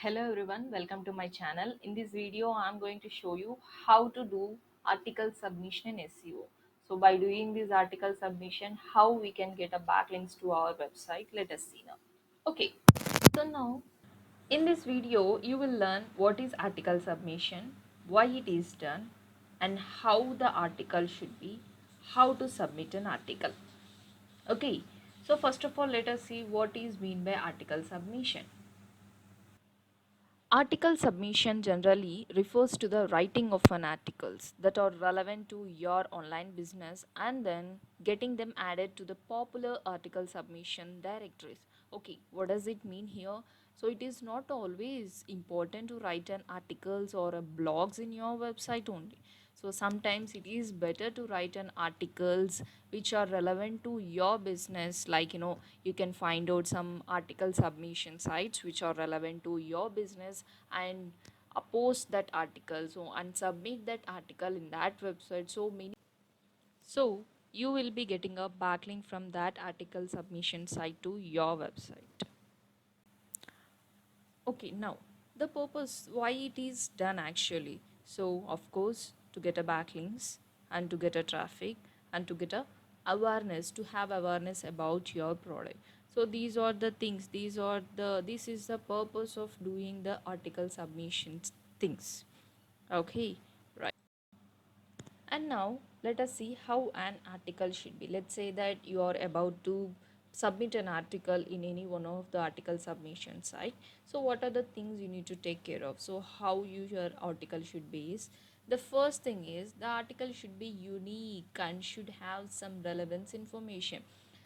Hello everyone, welcome to my channel. In this video, I'm going to show you how to do article submission in SEO. So by doing this article submission, how we can get a backlinks to our website. Let us see now. Okay, so now in this video, you will learn what is article submission, why it is done, and how the article should be, how to submit an article. Okay, so first of all, let us see what is mean by article submission. Article submission generally refers to the writing of an articles that are relevant to your online business and then getting them added to the popular article submission directories. Okay, what does it mean here? So it is not always important to write an articles or a blogs in your website only. So sometimes it is better to write an articles which are relevant to your business, like you can find out some article submission sites which are relevant to your business and post that article and submit that article in that website. So you will be getting a backlink from that article submission site to your website. Okay, now the purpose why it is done actually. So of course to get a backlinks and to get a traffic and to get a awareness, to have awareness about your product. So these are the things, this is the purpose of doing the article submissions things. Okay, right. And now let us see how an article should be. Let's say that you are about to submit an article in any one of the article submission site. So what are the things you need to take care of? So how your article should be is, the first thing is the article should be unique and should have some relevance information.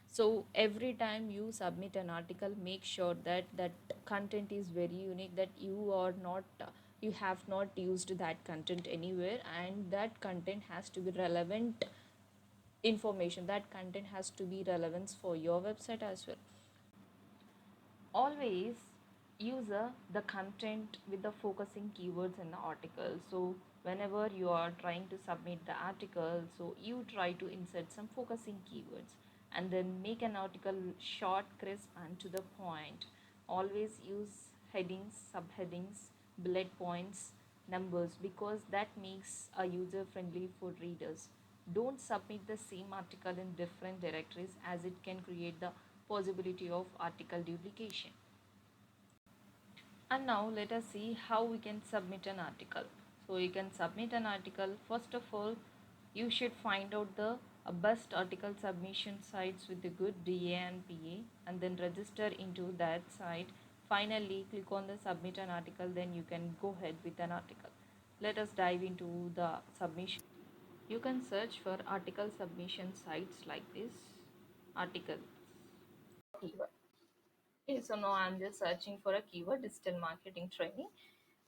So every time you submit an article, make sure that that content is very unique, that you are not you have not used that content anywhere, and that content has to be relevant information, that content has to be relevance for your website as well. Always use the content with the focusing keywords in the article. So whenever you are trying to submit the article, so you try to insert some focusing keywords and then make an article short, crisp, and to the point. Always use headings, subheadings, bullet points, numbers, because that makes a user friendly for readers. Don't submit the same article in different directories, as it can create the possibility of article duplication. And now let us see how we can submit an article. So you can submit an article. First of all, you should find out the best article submission sites with the good DA and PA, and then register into that site. Finally, click on the submit an article, then you can go ahead with an article. Let us dive into the submission. You can search for article submission sites like this. Article keyword. Okay, so now I'm just searching for a keyword, digital marketing training.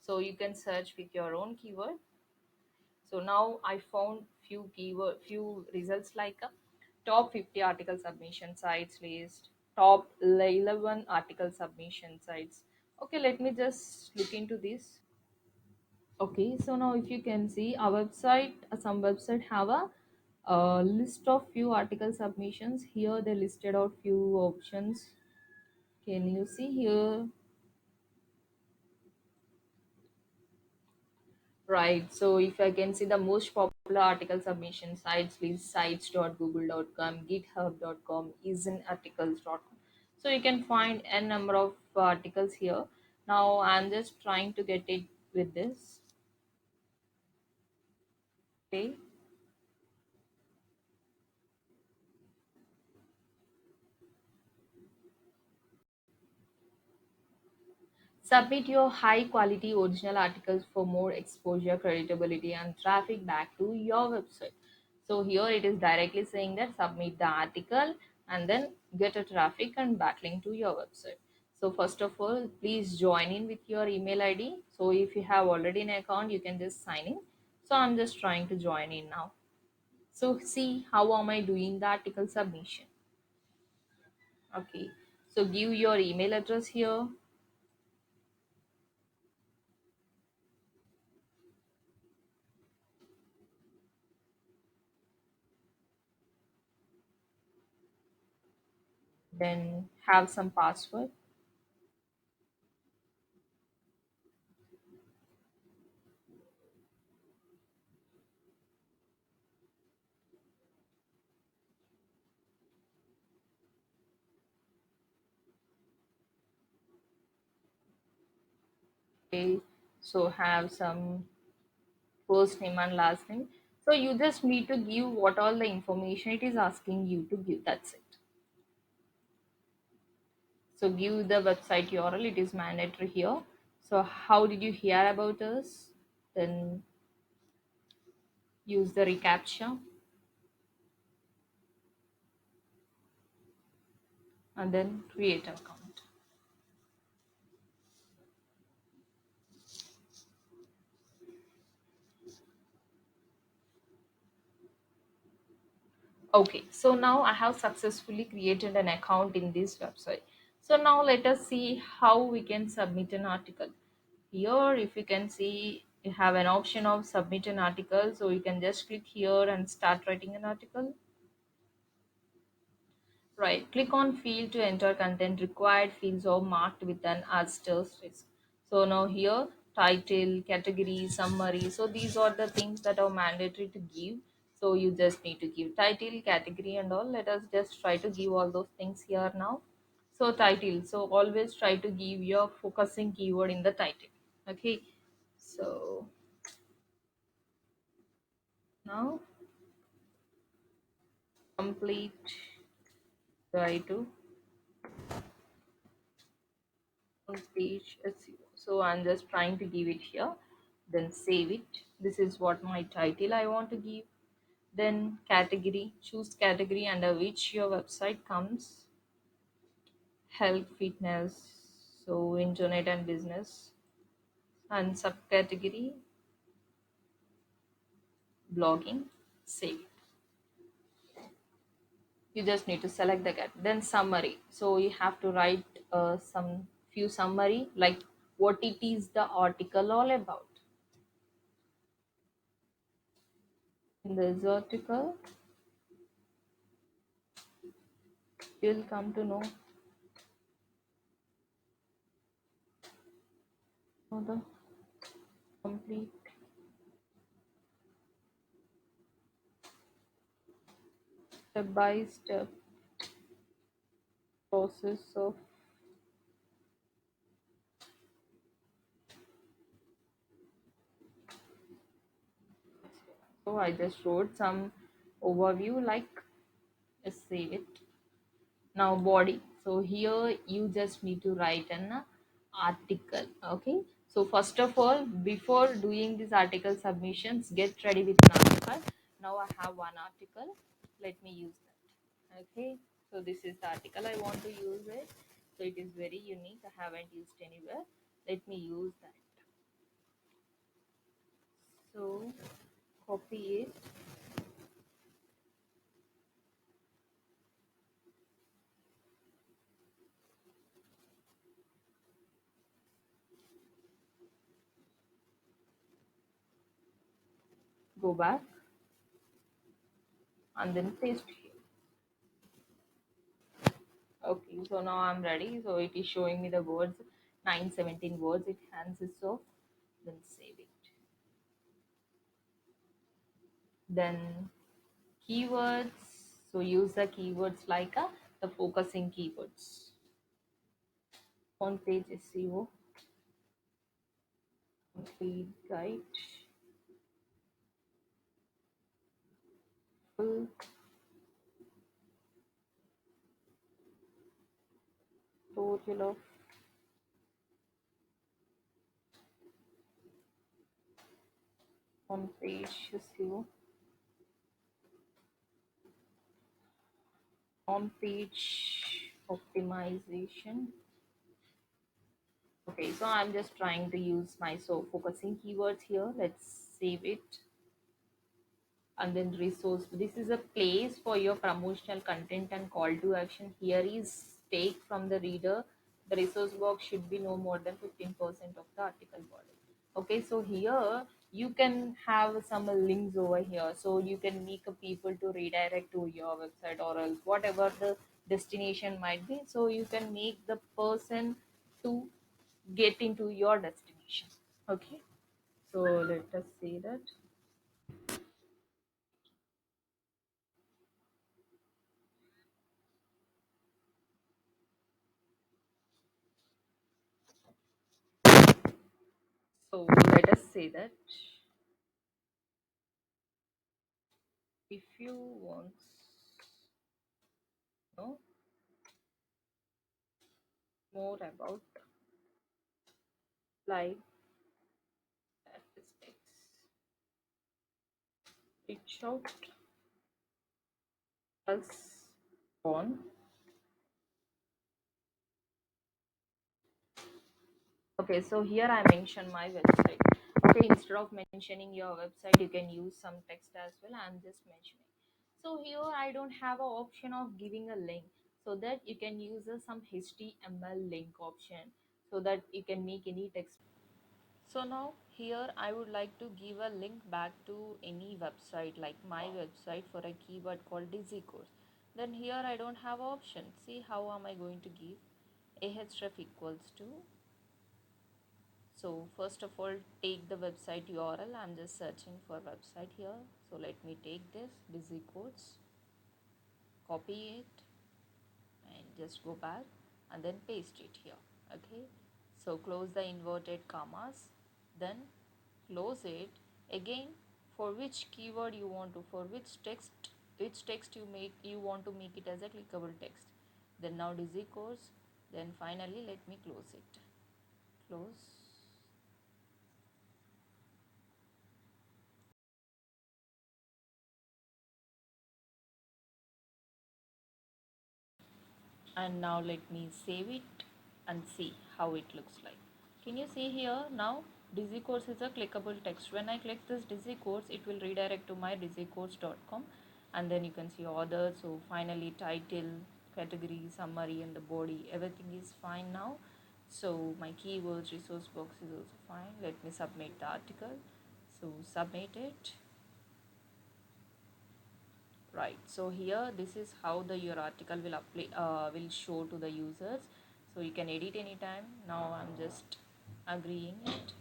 So you can search with your own keyword. So now I found few results like top 50 article submission sites list, top 11 article submission sites. Okay, let me just look into this. Okay, so now if you can see our website, some website have a list of few article submissions. Here they listed out few options. Can you see here? Right. So if I can see the most popular article submission sites, please sites.google.com, github.com, isanarticles.com. So you can find a number of articles here. Now I'm just trying to get it with this. Okay. Submit your high quality original articles for more exposure, credibility, and traffic back to your website. So here it is directly saying that submit the article and then get a traffic and backlink to your website. So first of all, please join in with your email ID. So if you have already an account, you can just sign in. So I'm just trying to join in now. So see how am I doing the article submission. Okay. So give your email address here. Then have some password. Okay, so have some first name and last name. So you just need to give what all the information it is asking you to give. That's it. So give the website URL. It is mandatory here. So how did you hear about us? Then use the reCAPTCHA and then create an account. Okay, so now I have successfully created an account in this website. So now let us see how we can submit an article. Here, if you can see, you have an option of submit an article. So you can just click here and start writing an article. Right, click on field to enter content. Required fields are marked with an asterisk. So now here, title, category, summary. So these are the things that are mandatory to give. So you just need to give title, category and all. Let us just try to give all those things here now. So title. So always try to give your focusing keyword in the title. Okay. So now complete, try to on page SEO. So I'm just trying to give it here, then save it. This is what my title I want to give. Then category, choose category under which your website comes. Health, fitness, so internet and business. And subcategory, blogging, save it. You just need to select the cat. Then summary. So you have to write some few summary like what it is the article all about. In this article, you'll come to know the complete step by step process of. So I just wrote some overview like, let's save it. Now body. So here you just need to write an article. Okay. So first of all, before doing these article submissions, get ready with an article. Now I have one article. Let me use that. Okay. So this is the article I want to use it. So it is very unique. I haven't used anywhere. Let me use that. So copy it, go back and then paste here. Okay, so now I'm ready. So it is showing me the words, 917 words it consists of. Then save it. Then keywords. So use the keywords like the focusing keywords. On page SEO, complete guide, full total of on page SEO, on page optimization. Okay, so I'm just trying to use my so focusing keywords here. Let's save it. And then resource. This is a place for your promotional content and call to action. Here is take from the reader. The resource box should be no more than 15% of the article body. Okay, so here you can have some links over here. So you can make a people to redirect to your website or else whatever the destination might be. So you can make the person to get into your destination. Okay, so let us say that. So let us say that if you want to know more about life statistics, reach out us on. Okay, so here I mention my website. Okay, instead of mentioning your website, you can use some text as well. I'm just mentioning. So here I don't have an option of giving a link, so that you can use some HTML link option, so that you can make any text. So now here I would like to give a link back to any website, like my website, for a keyword called Dizzy course. Then here I don't have option. See, how am I going to give ahref equals to. So first of all, take the website URL. I'm just searching for website here. So let me take this Dizzy course, copy it, and just go back and then paste it here. Okay, so close the inverted commas, then close it again. For which keyword you want to, for which text you want to make it as a clickable text. Then now Dizzy course, then finally let me close it. Close. And now let me save it and see how it looks like. Can you see here now? Dizzy course is a clickable text. When I click this Dizzy course, it will redirect to my dizzycourse.com, and then you can see others. So finally, title, category, summary, and the body, everything is fine now. So my keywords resource box is also fine. Let me submit the article. So submit it. Right, so here this is how your article will apply, will show to the users. So you can edit anytime. Now I'm just agreeing it.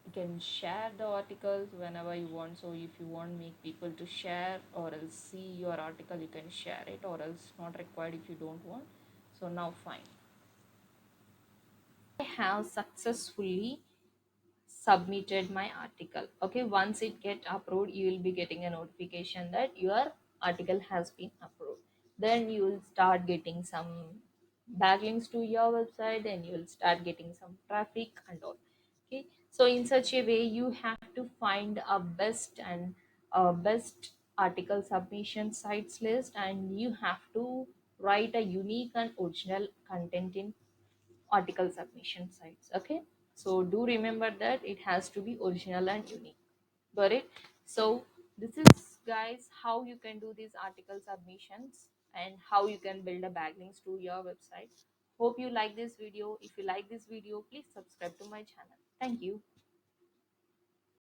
You can share the articles whenever you want. So if you want make people to share or else see your article, you can share it, or else not required if you don't want. So now fine, I have successfully submitted my article. Okay, once it get approved, you will be getting a notification that your article has been approved. Then you will start getting some backlinks to your website, and you will start getting some traffic and all. Okay, so in such a way you have to find a best article submission sites list, and you have to write a unique and original content in article submission sites. Okay, so do remember that it has to be original and unique. Got it? So this is, guys, how you can do these article submissions and how you can build a backlinks to your website. Hope you like this video. If you like this video, please subscribe to my channel. Thank you.